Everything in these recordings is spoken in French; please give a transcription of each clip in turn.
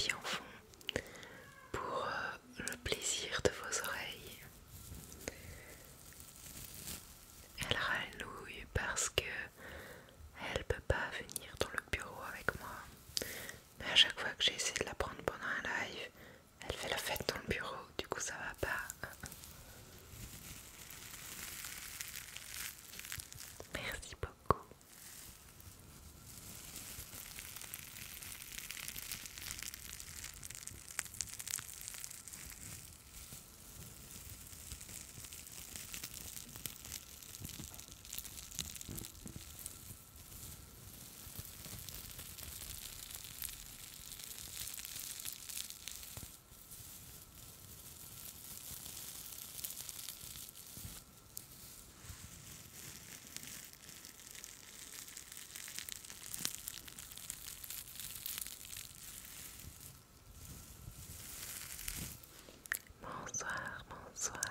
Poppy en fond pour le plaisir de vos oreilles. Elle râle parce que elle peut pas venir dans le bureau avec moi. Mais à chaque fois que j'essaie de la prendre pendant un live, elle fait la fête dans le bureau, du coup ça va pas. Merci beaucoup. Bonsoir, bonsoir.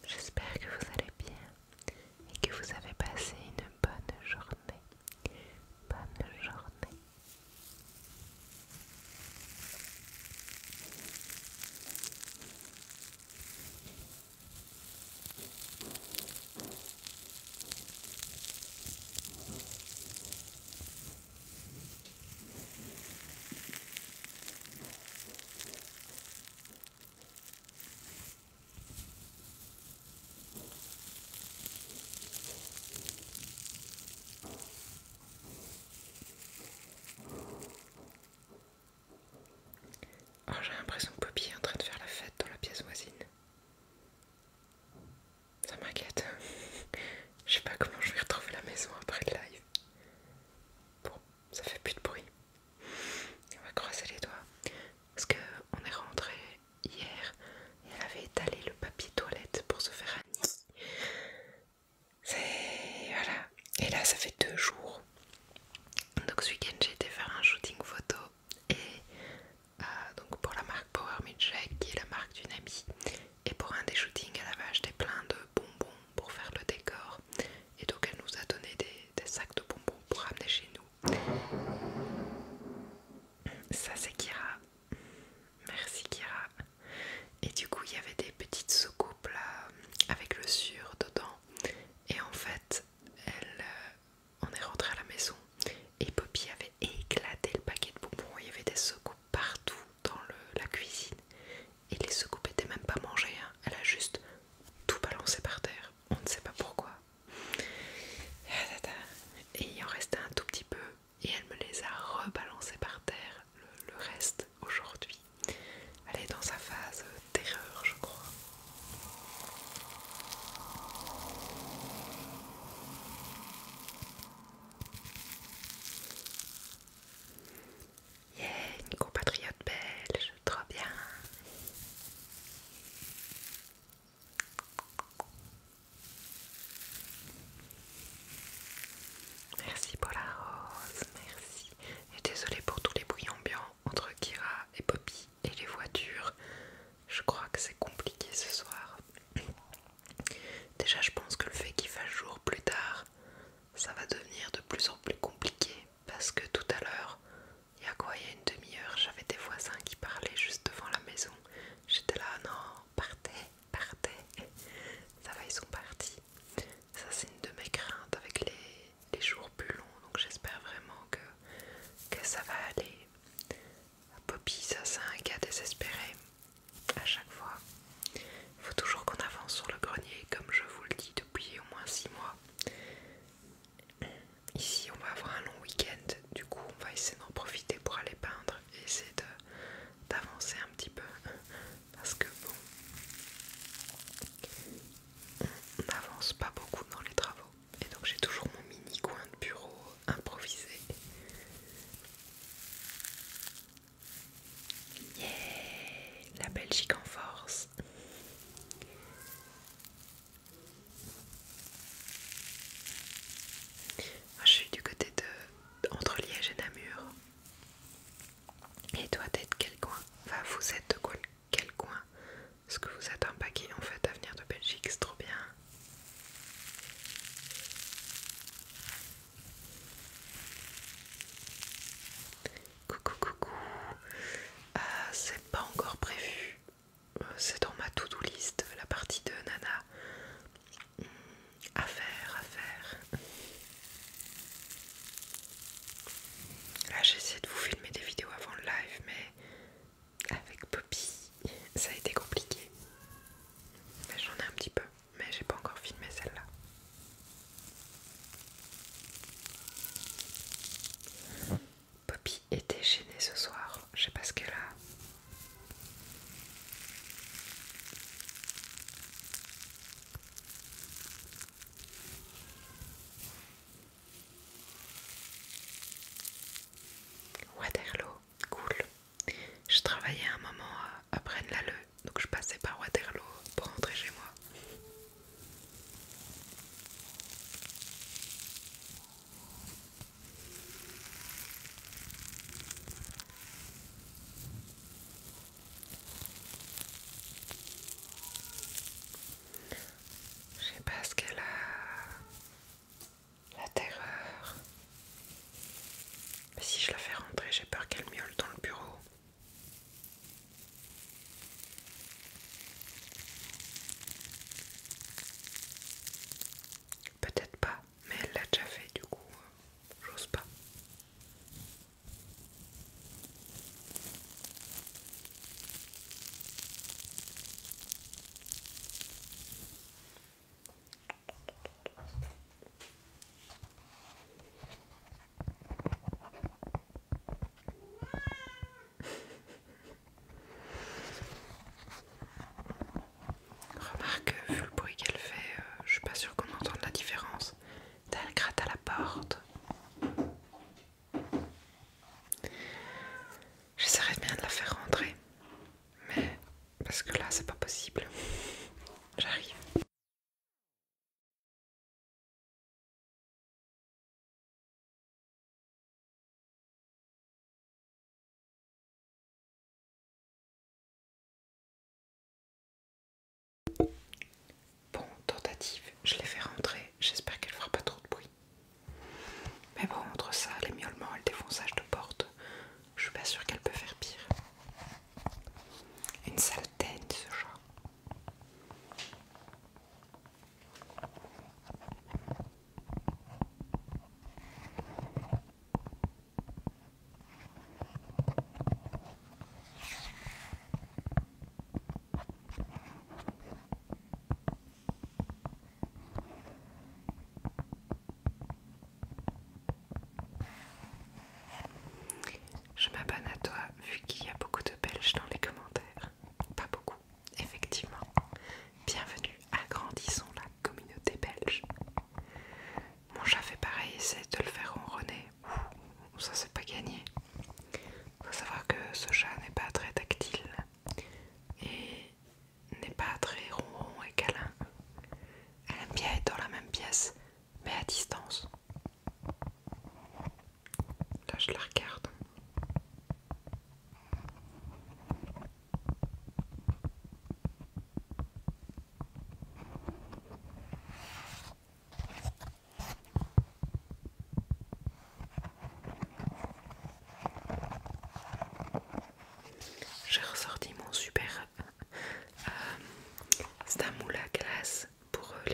J'espère que vous allez bien et que vous avez passé une bonne journée. Bonne journée. Oh, j'ai l'impression que Poppy est en train de faire la fête dans la pièce voisine. Ça m'inquiète. Je sais pas comment je vais retrouver la maison après le live. Bon, ça fait plus de bruit. On va croiser les doigts. Parce qu'on est rentré hier et elle avait étalé le papier toilette pour se faire un nid. C'est... voilà. Et là, ça fait 2 jours. Donc ce week-end, j'ai été faire un shooting photo. Et donc pour la marque Power Milkshake, qui est la marque d'une amie. Et pour un des shootings, elle avait acheté plein de bonbons pour faire le décor. Et donc elle nous a donné des sacs de bonbons pour ramener chez nous. Ça c'est Kira. Merci Kira. Et du coup il y avait des petites soucoupes là avec le sur dedans. Et en fait on est rentré à la maison et Poppy avait éclaté le paquet de bonbons. Il y avait des soucoupes partout dans la cuisine. Et les soucoupes étaient même pas mangées, hein. Elle a juste tout balancé par terre. On ne sait pas pourquoi. Et il en restait un tout petit peu. Et elle me les a rebalancés par terre, le reste aujourd'hui. Elle est dans sa phase terreur, je crois. Yeah, une compatriote belge, trop bien. Merci pour la rose, merci. Et désolée pour tous les bruits ambiants entre Kira et Poppy et les voitures. Je crois que c'est compliqué ce soir. Déjà, je pense que le fait qu'il fasse jour plus tard, ça va devenir de plus en plus compliqué. Parce que tout à l'heure, il y a quoi, il y a une demi-heure, j'avais des voisins qui parlaient juste devant la maison. J'étais là, non, partez, partez. Ça va, ils sont partis. Ça, c'est une de mes craintes avec les jours plus longs. Donc j'espère vraiment que ça va aller. Poppy, ça c'est un gars désespéré. À chaque fois, il faut toujours qu'on avance sur le grenier, comme je vous le dis depuis au moins 6 mois. Ici, on va avoir un long week-end. Du coup, on va essayer d'en profiter pour aller peindre et essayer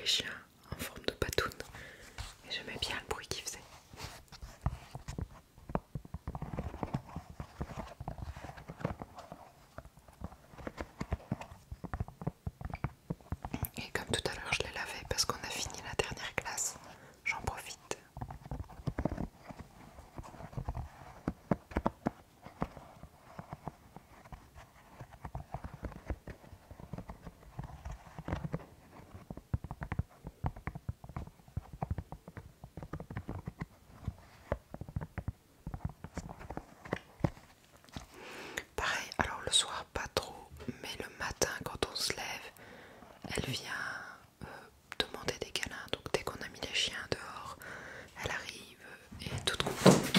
les chiens en forme de patoune et j'aimais bien le bruit qu'ils faisaient. Et comme tout à l'heure je l'ai lavé parce qu'on a fini la dernière classe, j'en profite. Pareil, alors le soir pas trop, mais le matin quand on se lève, elle vient demander des câlins. Donc dès qu'on a mis les chiens dehors, elle arrive et est toute contente.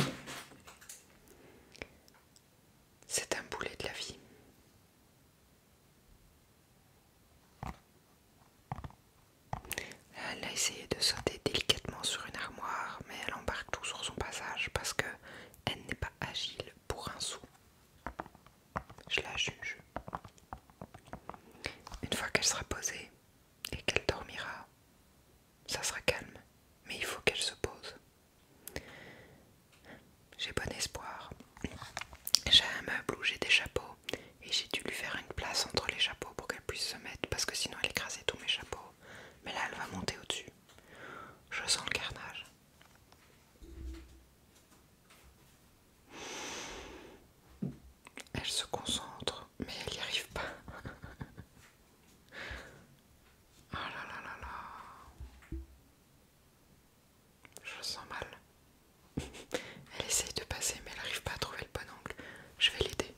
C'est un boulet de la vie. Elle a essayé de sauter délicatement sur une armoire, mais elle embarque tout sur son passage parce que elle n'est pas agile pour un sou. Je la juge. Une fois qu'elle sera posée et qu'elle dormira, ça sera calme, mais il faut qu'elle se pose. J'ai bon espoir. J'ai un meuble où j'ai des chapeaux et j'ai dû lui faire une place entre les chapeaux pour qu'elle puisse se mettre parce que sinon elle écrasait tous mes chapeaux. Mais là elle va monter au-dessus. Je sens le carnage. Elle se concentre, mais elle n'y arrive pas. Oh là là là là. Je sens mal. Elle essaye de passer, mais elle n'arrive pas à trouver le bon angle. Je vais l'aider.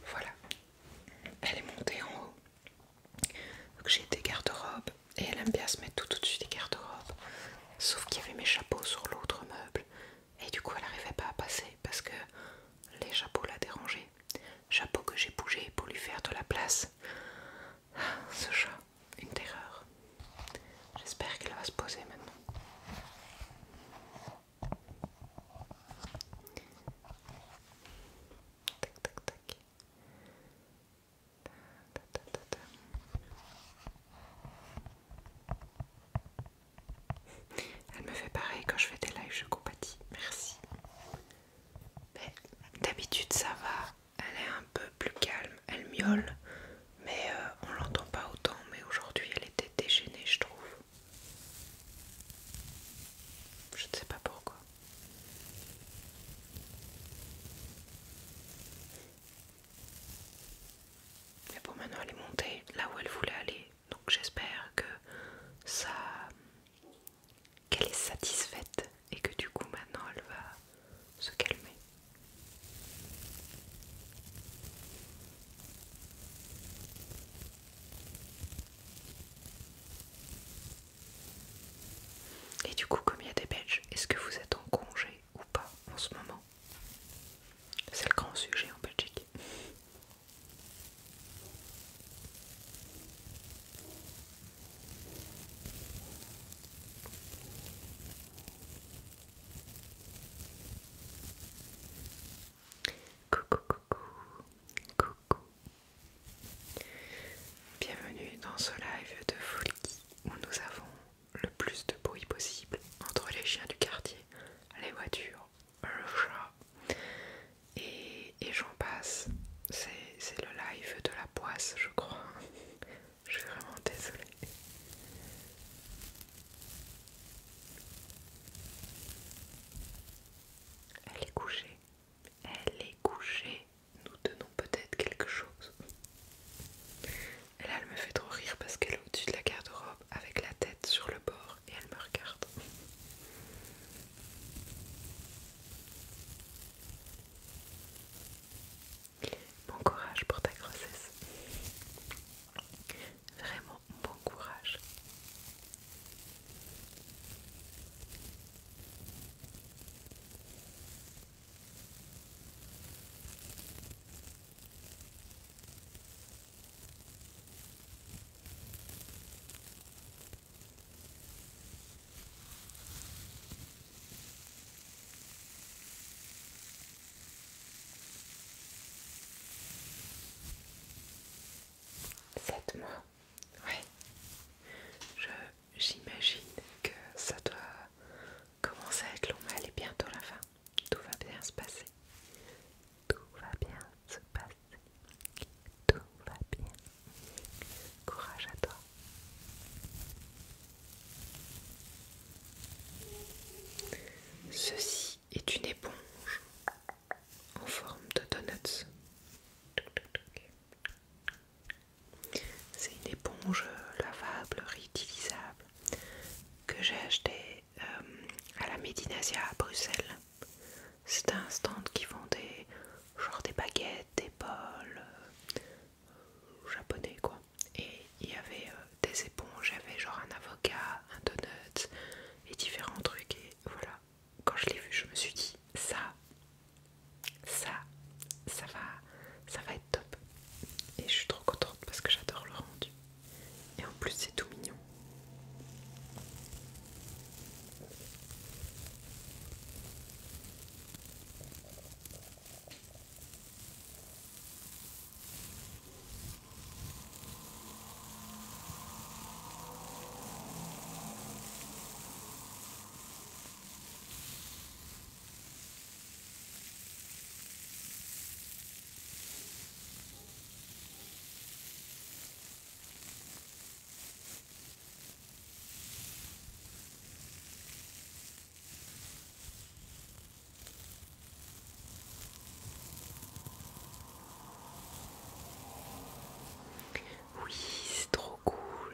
Voilà. Elle est montée en haut. Donc j'ai des garde-robes et elle aime bien se mettre tout au-dessus des garde-robes. Sauf qu'il y avait mes chapeaux sur l'autre meuble et du coup elle n'arrivait pas à passer parce que les chapeaux la dérangeaient. Chapeau que j'ai bougé pour lui faire de la place. Ah, ce chat, une terreur. J'espère qu'elle va se poser maintenant. Tac tac tac. Ta, ta, ta, ta. Elle me fait pareil quand je fais des lives, je compatis. Merci. Mais d'habitude ça va. Elle est un peu plus calme. Elle miaule. Mais on l'entend pas autant. Mais aujourd'hui elle était déchaînée, je trouve. Je ne sais pas pourquoi. Mais bon, maintenant elle est montée là où elle voulait aller. Donc j'espère que ça... qu'elle est satisfaite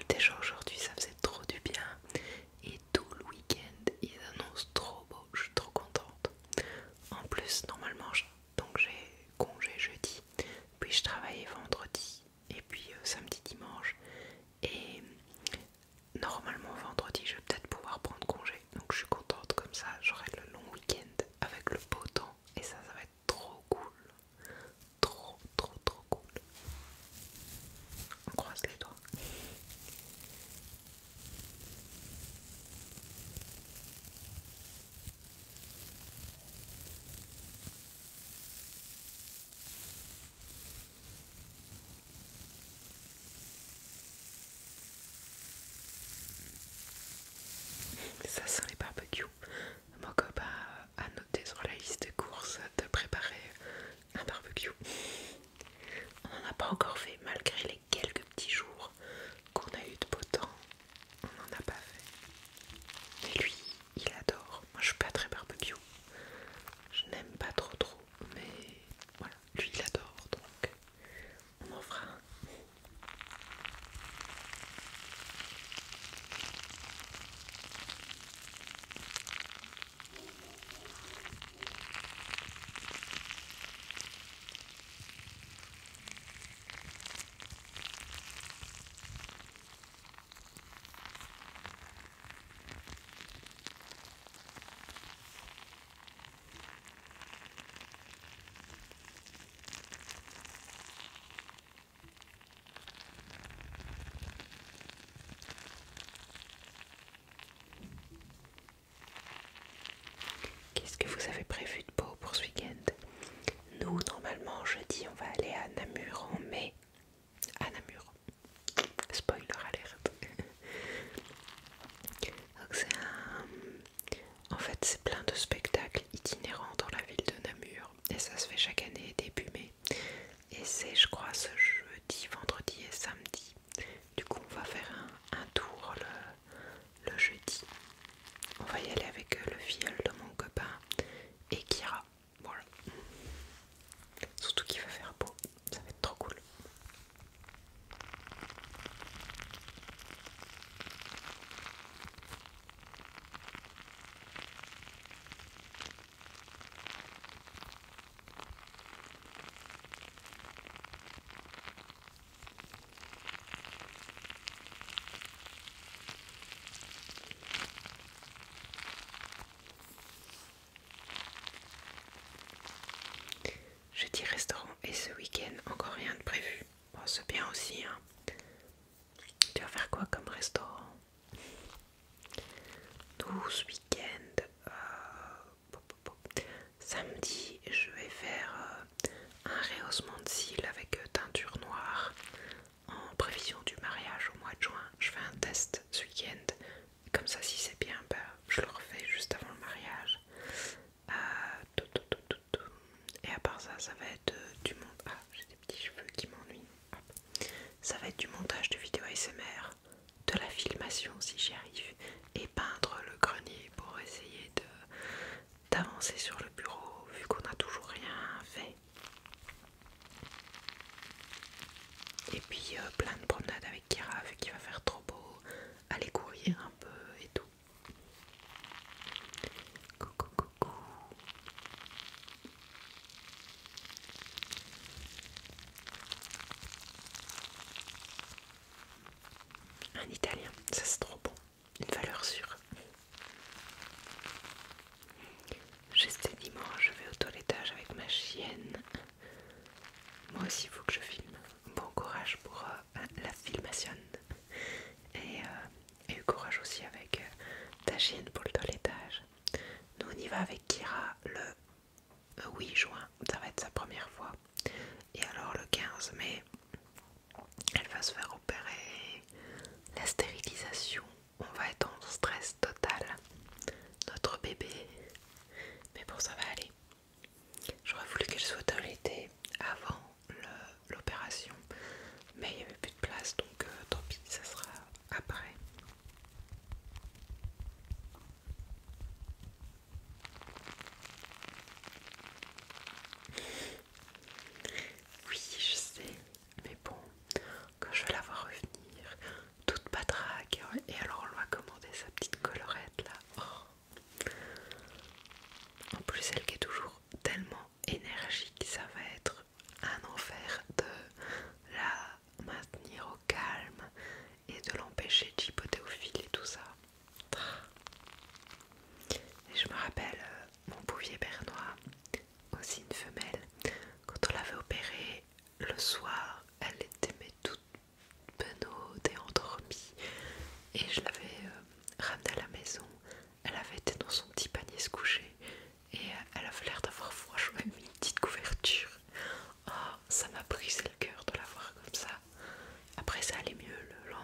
déjà aujourd'hui ça faisait trop du bien. Et tout le week-end ils annoncent trop beau, je suis trop contente. En plus normalement donc j'ai congé jeudi, puis je travaillais vendredi et puis samedi dimanche. Et normalement vendredi je vais peut-être pouvoir prendre congé. Donc je suis contente, comme ça j'aurai le long week-end avec le beau temps. Et ça va être trop cool. Trop trop trop cool. On croise les doigts. Ça sent les barbecues. Mon copain a noté sur la liste de courses de préparer un barbecue. On n'en a pas encore fait malgré les quelques petits jours qu'on a eu de beau temps. On n'en a pas fait. Mais lui, il adore. Moi je suis pas très barbecue. Je n'aime pas trop. Mais voilà, lui il adore. Donc on en fera un. Qu'est-ce que vous avez prévu de beau pour ce week-end? Nous, normalement, jeudi, on va aller à Namur en mai. À Namur. Spoiler alert. Donc c'est un... En fait, c'est plein de spectacles itinérants dans la ville de Namur. Et ça se fait chaque année début mai. Et c'est, je crois, ce jeudi, vendredi et samedi. Du coup, on va faire un tour le jeudi. On va y aller avec le filleul de mon copain et Kira. Voilà. Surtout qu'il va faire beau. Ça va être trop cool. Jeudi restaurant et ce week-end encore rien de prévu. Bon, c'est bien aussi, hein. Tu vas faire quoi comme restaurant? Nous, ce week-end, samedi, je vais faire un rehaussement de cils avec teinture noire en prévision du mariage au mois de juin. Je fais un test ce week-end. Comme ça, si c'est bien, bah, je le refais juste avant le mariage. Et à part ça, ça va être du montage. Ah, j'ai des petits cheveux qui m'ennuient. Ça va être du montage de vidéos ASMR, de la filmation si j'y arrive, et peindre le grenier pour essayer d'avancer sur le bureau vu qu'on n'a toujours rien fait. Et puis plein de promenades avec Kira vu qu'il va faire trop beau, aller courir un peu et tout. Coucou coucou. Un italien, ça c'est trop bon, une valeur sûre. Juste dimanche, je vais au toilettage avec ma chienne. Moi aussi, il faut que je filme. Bon courage pour la filmation. Et courage aussi avec ta chienne pour le toilettage. Nous, on y va avec Kira le 8 juin. Ça va être sa première fois. Et alors, le 15 mai, elle va se faire opérer la stérilité.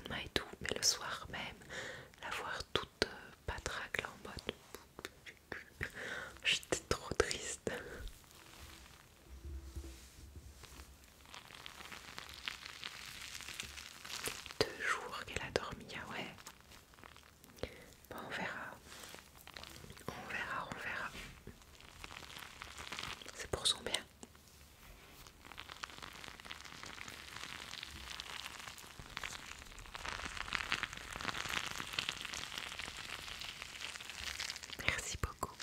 lendemain et tout, mais le soir même, la voir toute patraque là en mode j'étais trop triste. 2 jours qu'elle a dormi, ah ouais. Bon, on verra. On verra, on verra. C'est pour son bien. Merci beaucoup.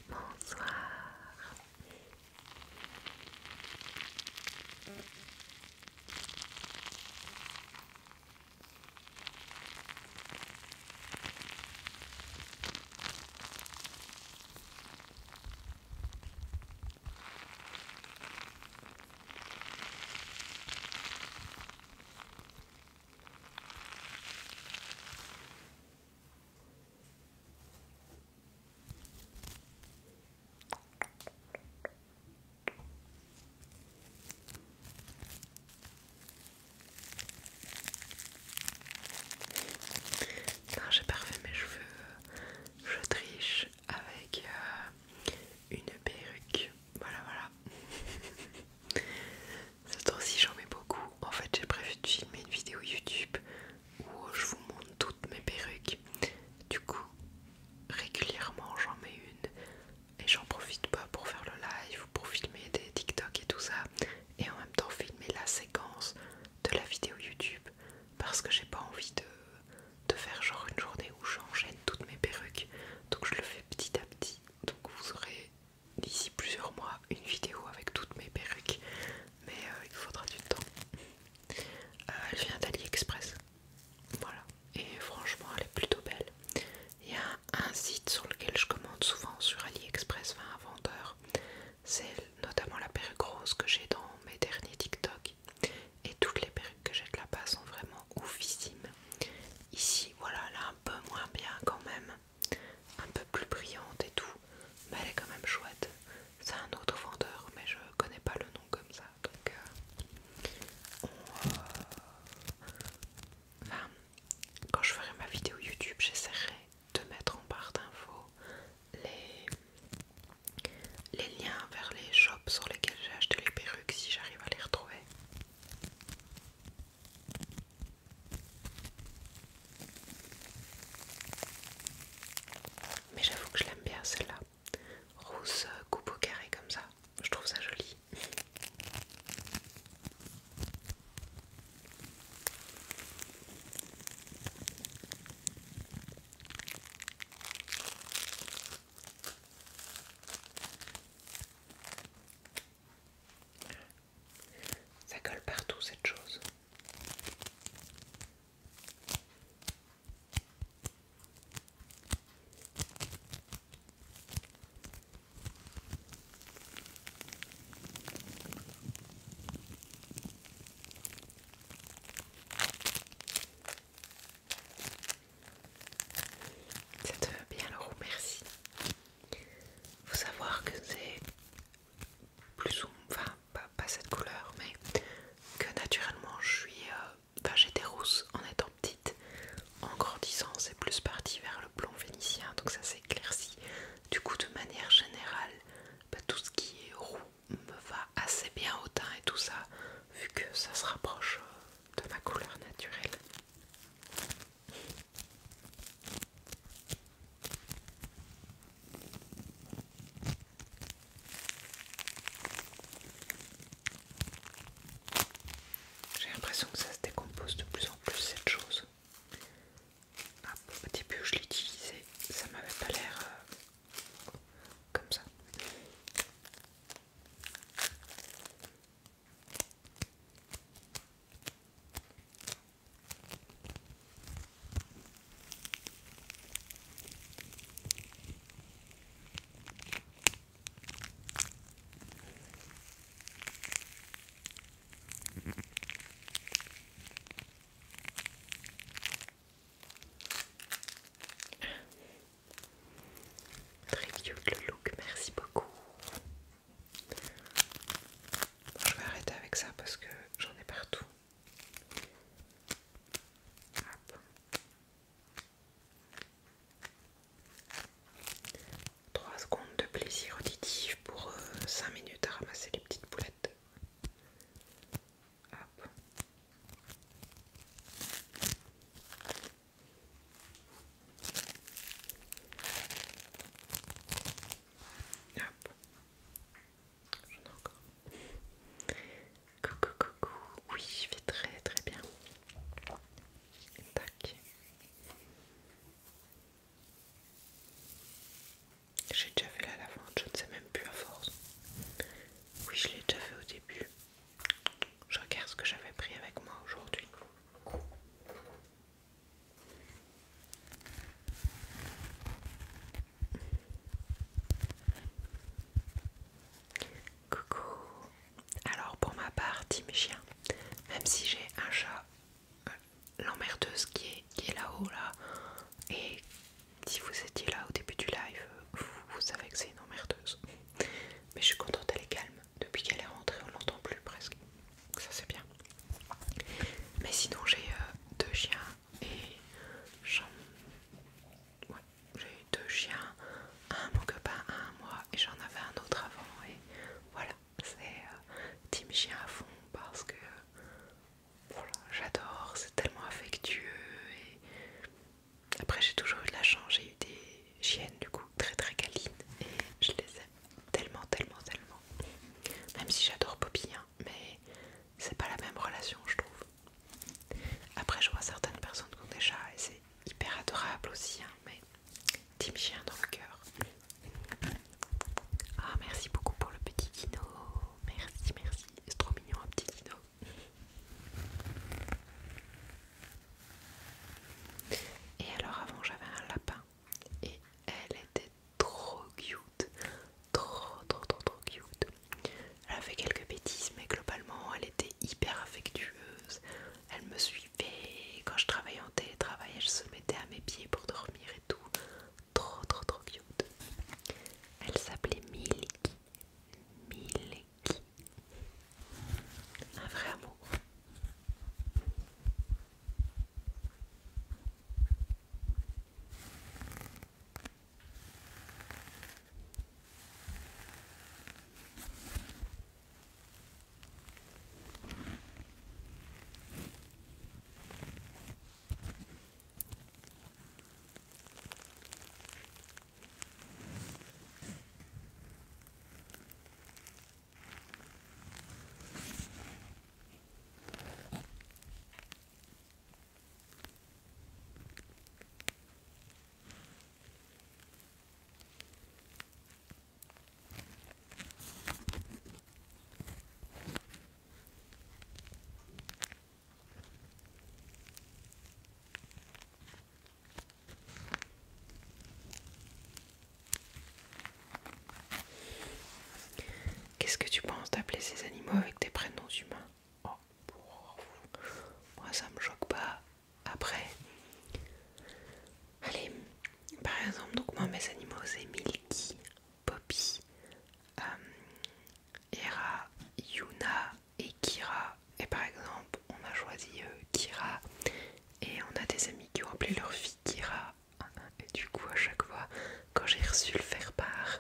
Bonsoir. Non, j'ai pas refait mes cheveux, je triche avec une perruque. Voilà, voilà. Ce temps-ci, j'en mets beaucoup. En fait, j'ai prévu de filmer une vidéo YouTube où je vous montre toutes mes perruques. Du coup, régulièrement, j'en mets une et j'en profite pas pour faire le live ou pour filmer des TikTok et tout ça. Et en même temps, filmer la séquence de la vidéo YouTube parce que j'ai pas envie de faire genre une journée où j'enchaîne toutes mes perruques. Donc, je le fais petit à petit. Donc, vous aurez d'ici plusieurs mois une vidéo avec toutes mes perruques, mais il faudra du temps. Elle vient d'AliExpress, voilà, et franchement elle est plutôt belle. Il y a un site sur lequel je commande souvent sur AliExpress, enfin un vendeur, c'est notamment la perruque rose que j'ai dans mes derniers TikTok, et toutes les perruques que j'ai de là-bas sont vraiment oufissimes. Ici voilà, elle est un peu moins bien quand même, un peu plus brillante et tout, mais elle est quand même chouette. C'est un autre vendeur, mais je connais pas le nom comme ça, donc même si j'ai un chat, l'emmerdeuse qui est là-haut là, et si vous étiez là au début du live, vous savez que c'est une emmerdeuse. Mais je suis contente, elle est calme. Depuis qu'elle est rentrée, on l'entend plus presque. Ça c'est bien. Mais sinon j'ai deux chiens et ouais, j'ai deux chiens, un mon copain, un moi, et j'en avais un autre avant. Et voilà, c'est team chien à fond parce que voilà, j'adore, c'est tellement affectueux. Et après j'ai toujours eu de la chance, j'ai eu des chiennes du coup très très câlines et je les aime tellement tellement tellement. Même si j'adore Poppy, hein, mais c'est pas la même relation je trouve. Après je vois certaines personnes qui ont des chats et c'est hyper adorable aussi, hein, mais team chien dans le cœur. Ah merci beaucoup pour le petit dino, merci merci, c'est trop mignon un petit dino. Et alors avant j'avais un lapin et elle était trop cute, trop cute. Elle a fait quelques bêtises mais globalement elle était hyper affectueuse. Elle me suivait quand je travaillais en télétravail, elle se mettait à mes pieds pour dormir et tout. Trop cute. Elle s'appelait Milky. Milky. Un vrai amour. Qu'est-ce que tu penses d'appeler ces animaux avec des prénoms humains? Oh, moi ça me choque pas. Après, allez, par exemple, donc moi mes animaux c'est Milky, Poppy, Hera, Yuna et Kira. Et par exemple, on a choisi Kira et on a des amis qui ont appelé leur fille Kira. Et du coup, à chaque fois, quand j'ai reçu le faire-part,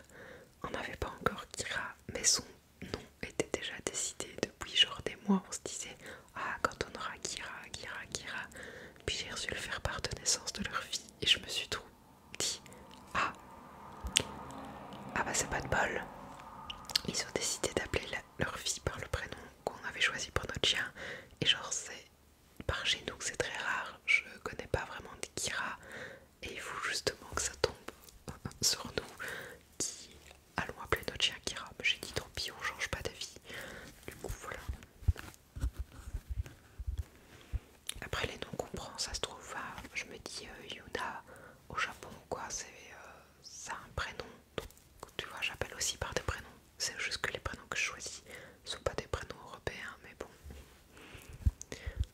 on n'avait pas encore Kira, mais son nom était déjà décidé depuis genre des mois. On se disait, ah, quand on aura Kira. Puis j'ai reçu le faire-part de naissance de leur fille et je me suis trop dit, ah, bah c'est pas de bol. Ils ont décidé d'appeler leur fille par le prénom qu'on avait choisi pour notre chien. Et genre c'est par chez nous que c'est très rare. Je connais pas vraiment des Kira. Et il faut justement que ça tombe sur nous qui allons appeler notre chien Kira. Mais j'ai dit tant pis, on change pas d'avis. Du coup voilà. Après les noms qu'on prend, ça se trouve, je me dis Yuna au Japon quoi, c'est un prénom. Donc tu vois, j'appelle aussi par des prénoms. C'est juste que les prénoms que je choisis sont pas des prénoms européens, mais bon.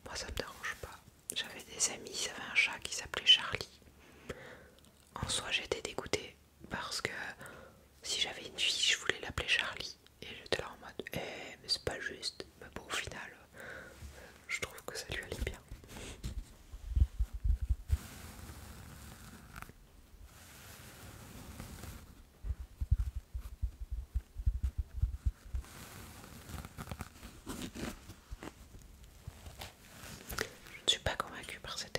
Moi ça me dérange pas. J'avais des amis, ils avaient un chat qui s'appelait Charlie. En soi j'étais dégoûtée parce que si j'avais une fille je voulais l'appeler Charlie. Et j'étais là en mode mais c'est pas juste. Mais bon au final je trouve que ça lui allait bien. Je ne suis pas convaincue par cette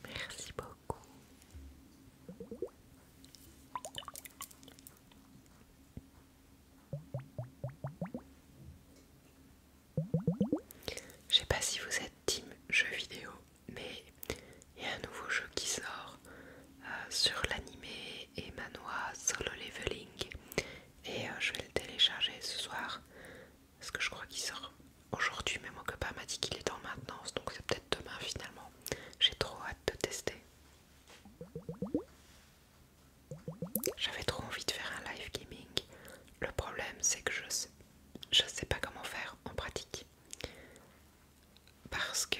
Merci beaucoup. Je sais pas si vous êtes team jeux vidéo, mais il y a un nouveau jeu qui sort sur l'animé et manhwa Solo Leveling et je vais le télécharger ce soir parce que je crois qu'il sort aujourd'hui, mais mon copain m'a dit qu'il est en maintenance, donc c'est peut-être demain finalement. J'ai trop hâte de tester. J'avais trop envie de faire un live gaming. Le problème c'est que je sais pas comment faire en pratique parce que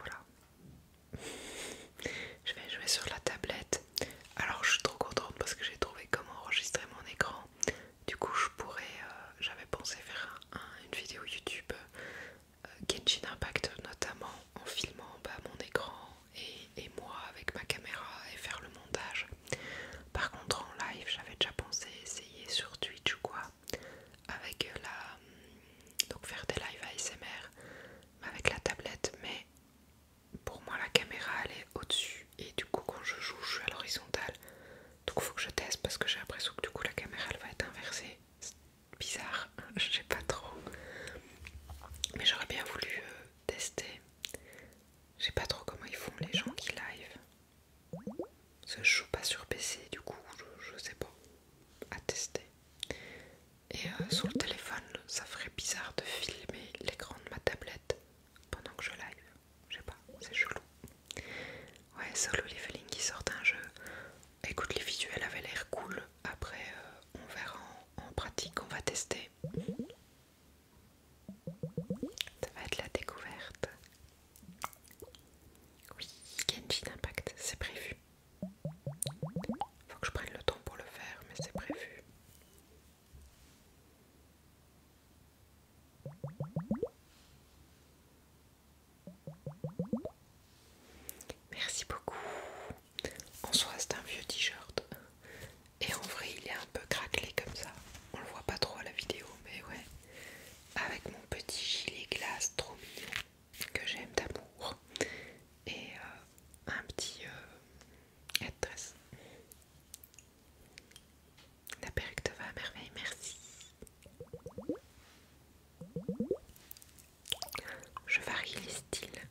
voilà. Je vais jouer sur la tablette. Alors je suis trop contente parce que j'ai trouvé comment enregistrer mon écran. Du coup je pourrais, j'avais pensé faire une vidéo YouTube Genshin Impact notamment en filmant mon écran et moi avec ma caméra et faire le montage. Par contre en live j'avais déjà pensé essayer sur Twitch ou quoi avec donc faire des lives ASMR avec la tablette, mais pour moi la caméra elle est au-dessus et du coup quand je joue je suis à l'horizontale, donc il faut que je teste parce que j'ai l'impression que du coup la caméra elle va être inversée. C'est bizarre, je sais pas trop, mais j'aurais bien voulu tester. Je sais pas trop comment ils font les gens qui live, parce que je joue pas sur PC, du coup je sais pas, à tester. Et sur le téléphone ça ferait bizarre de filmer l'écran de ma tablette pendant que je live, je sais pas, c'est chelou. Ouais, Solo Leveling qui sort un jeu. Écoute, les visuels avaient l'air cool. Après, on verra en pratique, on va tester. Ça va être la découverte. Oui, Genshin Impact, c'est prévu. Faut que je prenne le temps pour le faire, mais c'est prévu. Merci beaucoup. En soi, c'est un vieux t-shirt. Et en vrai, il est un peu craquelé comme ça. On le voit pas trop à la vidéo, mais ouais. Avec mon petit gilet glace trop mignon que j'aime d'amour. Et un petit headdress. La perruque te va à merveille, merci. Je varie les styles.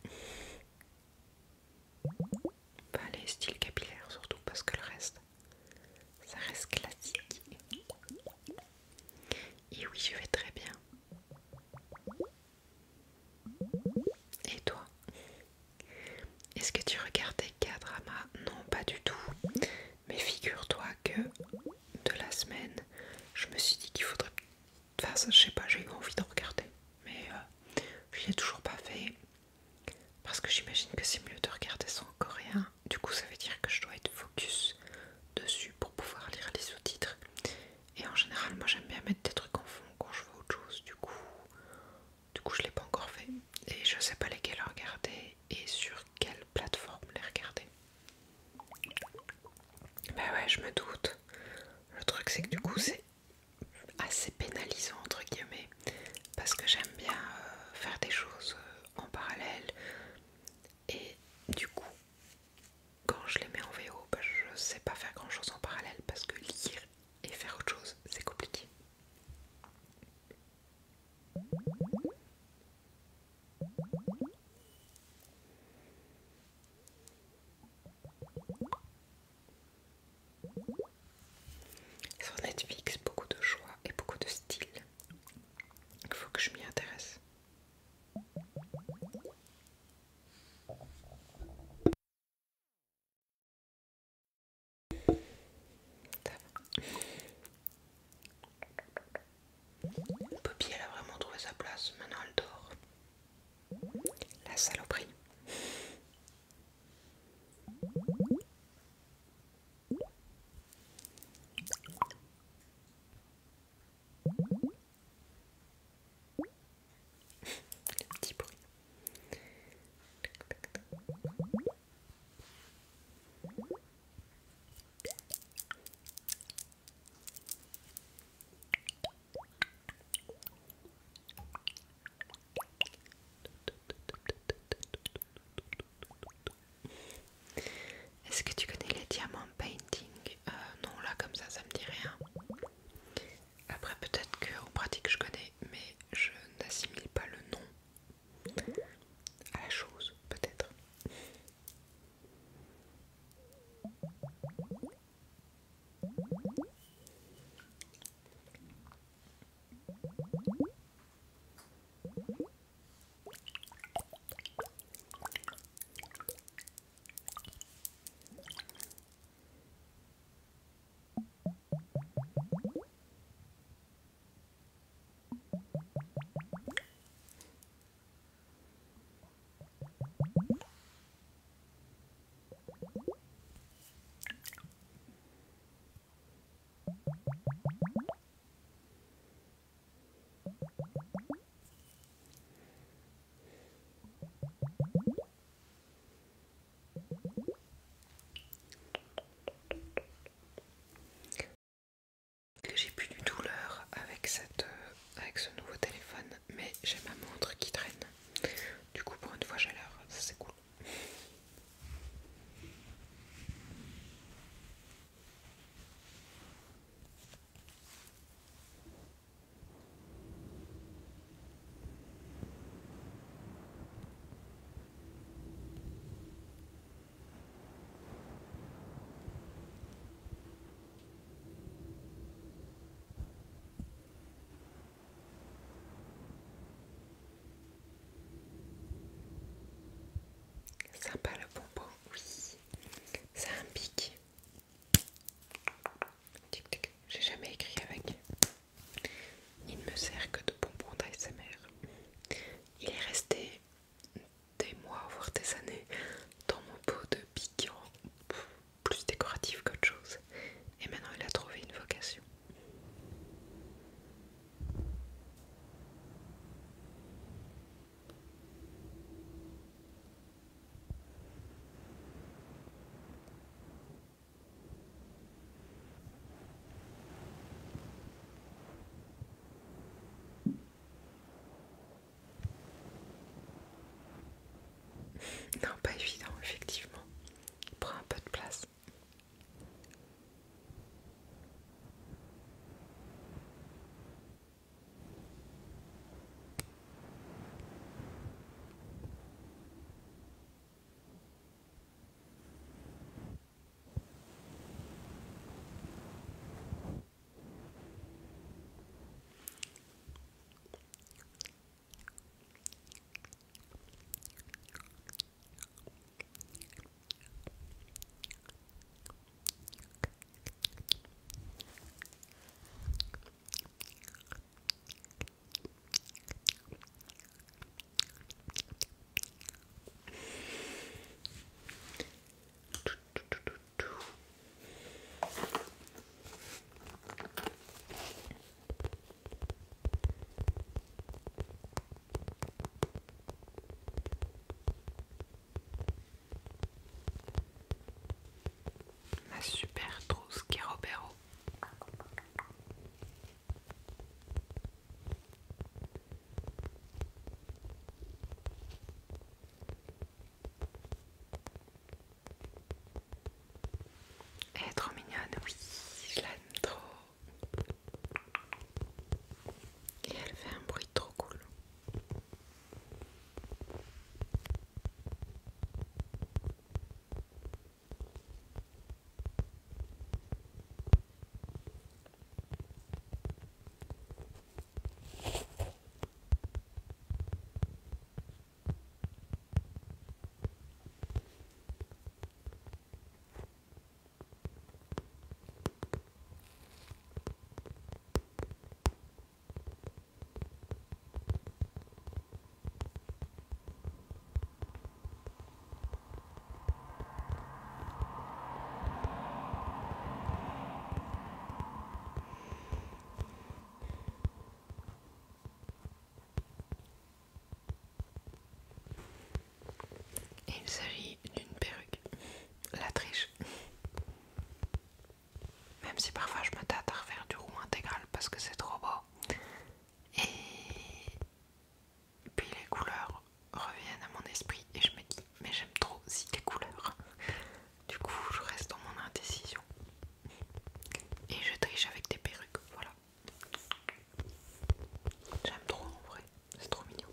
Pas les styles capillaires surtout parce que le reste, ça reste classique. Et oui, je vais très bien. Et toi? Est-ce que tu regardes des K-dramas? Non, pas du tout. Mais figure-toi que de la semaine, je me suis dit qu'il faudrait... Enfin, je sais pas, j'ai eu envie de regarder. Mais je l'ai toujours pas fait. Parce que j'imagine que c'est mieux de regarder ça en coréen. Du coup, ça veut dire que je dois être focus dessus pour pouvoir lire les sous-titres. Et en général, moi j'aime bien mettre des trucs en fond quand je fais autre chose. Du coup je l'ai pas encore fait. Et je sais pas lesquels regarder et sur quelle plateforme les regarder. Bah ouais, je me doute. Le truc c'est que du coup c'est assez pénalisant entre guillemets. Parce que j'aime bien faire des choses en parallèle. Et du coup, quand je les mets en VO, bah, je sais pas faire grand chose en parallèle parce que lire et faire autre chose, c'est compliqué. Sur Netflix Non, pas évident, effectivement. Prends un peu de place. Ma super trousse Kerobero. Elle est trop mignonne, oui, je l'aime trop. Et elle fait un bruit trop cool. Et il s'agit d'une perruque. La triche. Même si parfois je me tâte à refaire du roux intégral parce que c'est trop beau. Et puis les couleurs reviennent à mon esprit et je me dis mais j'aime trop aussi les couleurs. Du coup je reste dans mon indécision. Et je triche avec des perruques, voilà. J'aime trop en vrai, c'est trop mignon.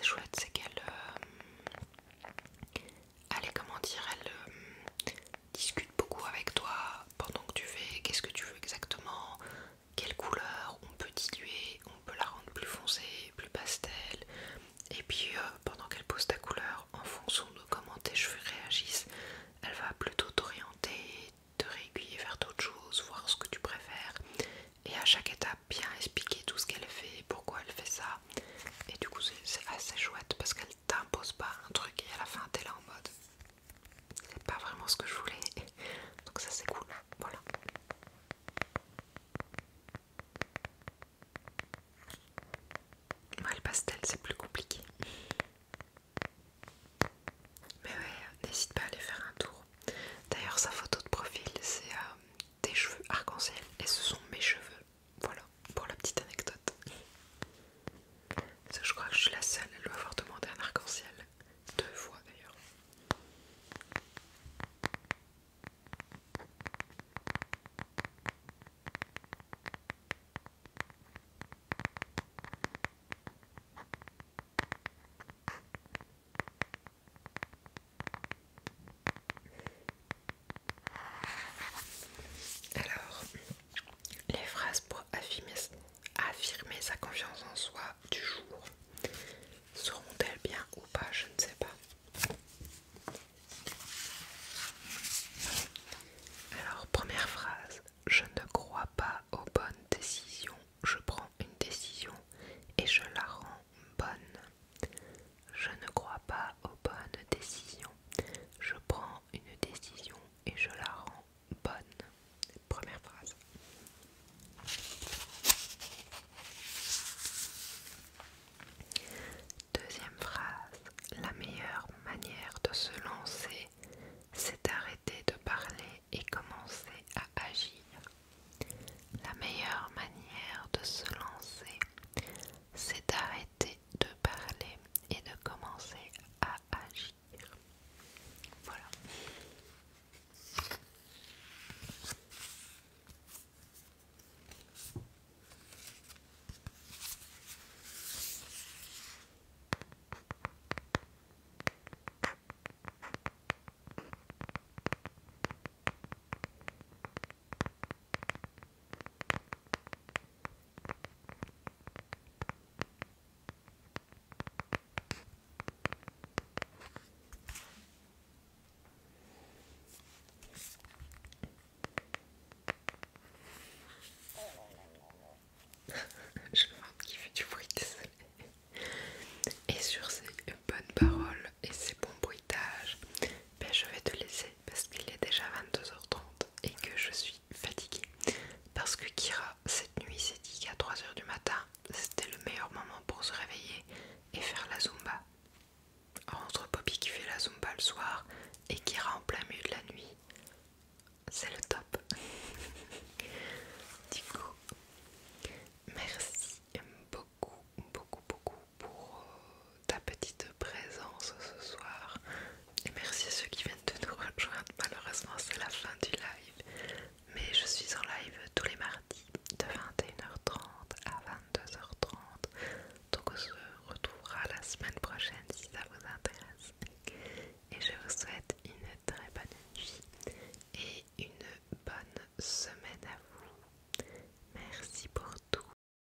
chouette,